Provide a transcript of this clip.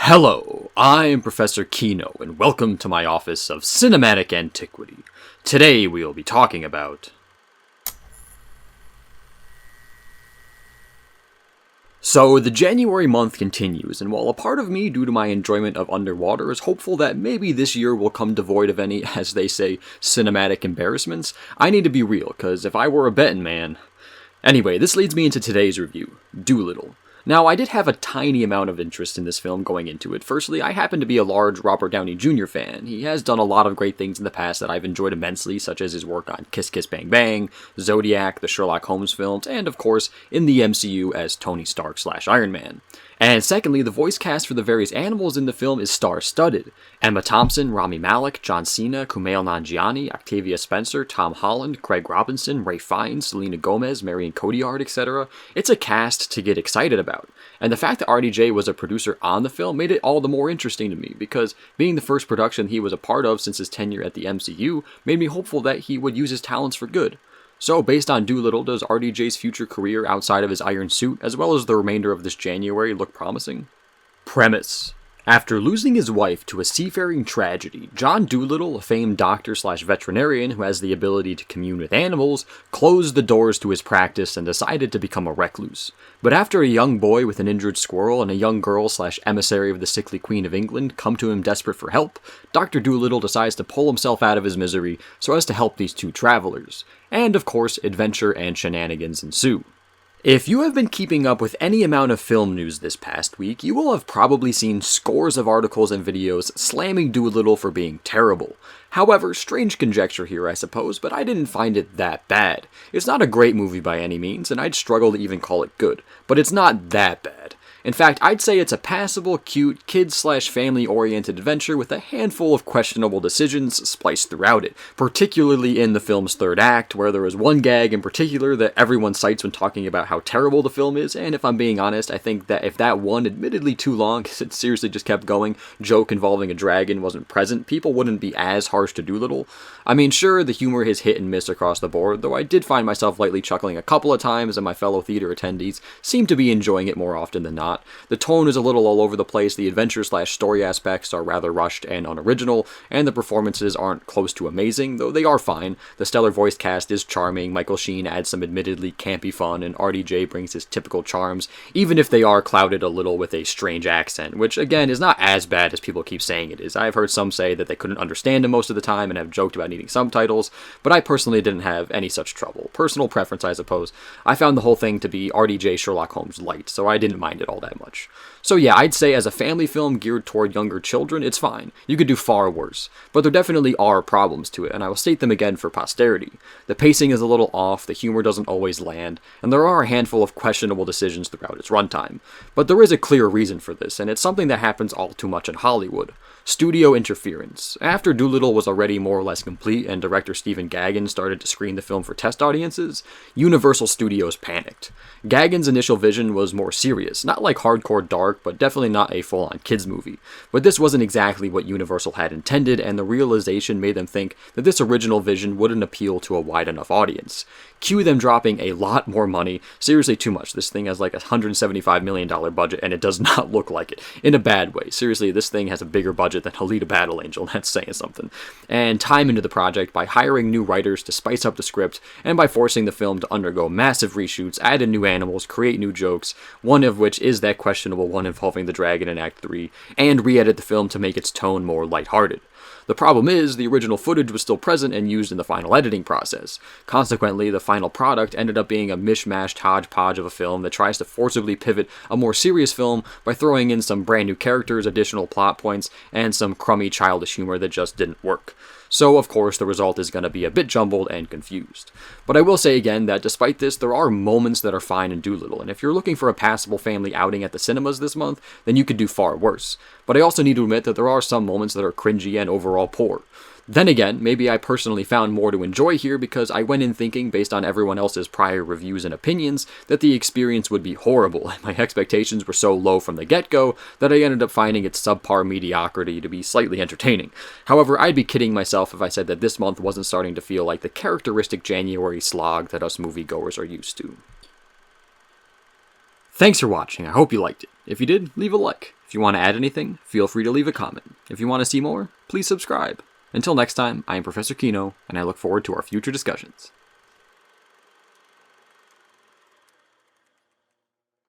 Hello, I'm Professor Kino, and welcome to my Office of Cinematic Antiquity. Today we'll be talking about... So, the January month continues, and while a part of me, due to my enjoyment of underwater, is hopeful that maybe this year will come devoid of any, as they say, cinematic embarrassments, I need to be real, because if I were a betting man... Anyway, this leads me into today's review, Dolittle. Now, I did have a tiny amount of interest in this film going into it. Firstly, I happen to be a large Robert Downey Jr. fan. He has done a lot of great things in the past that I've enjoyed immensely, such as his work on Kiss Kiss Bang Bang, Zodiac, the Sherlock Holmes films, and of course, in the MCU as Tony Stark/Iron Man. And secondly, the voice cast for the various animals in the film is star-studded. Emma Thompson, Rami, Malek, Cena, Kumail Nanjiani, Octavia Spencer, Tom Holland, Craig Robinson, Ray Fiennes, Selena Gomez, Marion, Cotillard, etc. It's a cast to get excited about. And the fact that RDJ was a producer on the film made it all the more interesting to me, because being the first production he was a part of since his tenure at the MCU made me hopeful that he would use his talents for good. So, based on Dolittle, does RDJ's future career outside of his iron suit, as well as the remainder of this January, look promising? Premise. After losing his wife to a seafaring tragedy, John Dolittle, a famed doctor/veterinarian who has the ability to commune with animals, closed the doors to his practice and decided to become a recluse. But after a young boy with an injured squirrel and a young girl/emissary of the sickly Queen of England come to him desperate for help, Dr. Dolittle decides to pull himself out of his misery so as to help these two travelers. And of course, adventure and shenanigans ensue. If you have been keeping up with any amount of film news this past week, you will have probably seen scores of articles and videos slamming Dolittle for being terrible. However, strange conjecture here I suppose, but I didn't find it that bad. It's not a great movie by any means, and I'd struggle to even call it good, but it's not that bad. In fact, I'd say it's a passable, cute, kids/family-oriented adventure with a handful of questionable decisions spliced throughout it, particularly in the film's third act, where there is one gag in particular that everyone cites when talking about how terrible the film is, and if I'm being honest, I think that if that one, admittedly too long, because it seriously just kept going, joke involving a dragon wasn't present, people wouldn't be as harsh to Dolittle. I mean, sure, the humor is hit and miss across the board, though I did find myself lightly chuckling a couple of times, and my fellow theater attendees seemed to be enjoying it more often than not. The tone is a little all over the place, the adventure/story aspects are rather rushed and unoriginal, and the performances aren't close to amazing, though they are fine. The stellar voice cast is charming, Michael Sheen adds some admittedly campy fun, and RDJ brings his typical charms, even if they are clouded a little with a strange accent, which again is not as bad as people keep saying it is. I've heard some say that they couldn't understand him most of the time and have joked about needing subtitles, but I personally didn't have any such trouble. Personal preference, I suppose. I found the whole thing to be RDJ Sherlock Holmes light, so I didn't mind it all that much. So yeah, I'd say as a family film geared toward younger children, it's fine. You could do far worse. But there definitely are problems to it, and I will state them again for posterity. The pacing is a little off, the humor doesn't always land, and there are a handful of questionable decisions throughout its runtime. But there is a clear reason for this, and it's something that happens all too much in Hollywood. Studio interference. After Dolittle was already more or less complete and director Stephen Gaghan started to screen the film for test audiences, Universal Studios panicked. Gaghan's initial vision was more serious, not like hardcore dark, but definitely not a full-on kids movie. But this wasn't exactly what Universal had intended, and the realization made them think that this original vision wouldn't appeal to a wide enough audience. Cue them dropping a lot more money, seriously too much. This thing has like a $175 million budget, and it does not look like it, in a bad way. Seriously, this thing has a bigger budget than Alita Battle Angel, that's saying something. And time into the project by hiring new writers to spice up the script, and by forcing the film to undergo massive reshoots, add in new animals, create new jokes, one of which is that questionable one involving the dragon in Act 3, and re-edit the film to make its tone more lighthearted. The problem is, the original footage was still present and used in the final editing process. Consequently, the final product ended up being a mishmashed hodgepodge of a film that tries to forcibly pivot a more serious film by throwing in some brand new characters, additional plot points, and some crummy childish humor that just didn't work. So, of course, the result is going to be a bit jumbled and confused. But I will say again that despite this, there are moments that are fine in Dolittle, and if you're looking for a passable family outing at the cinemas this month, then you could do far worse. But I also need to admit that there are some moments that are cringy and overall poor. Then again, maybe I personally found more to enjoy here because I went in thinking, based on everyone else's prior reviews and opinions, that the experience would be horrible, and my expectations were so low from the get-go that I ended up finding its subpar mediocrity to be slightly entertaining. However, I'd be kidding myself if I said that this month wasn't starting to feel like the characteristic January slog that us moviegoers are used to. Thanks for watching, I hope you liked it. If you did, leave a like. If you want to add anything, feel free to leave a comment. If you want to see more, please subscribe. Until next time, I am Professor Kino, and I look forward to our future discussions.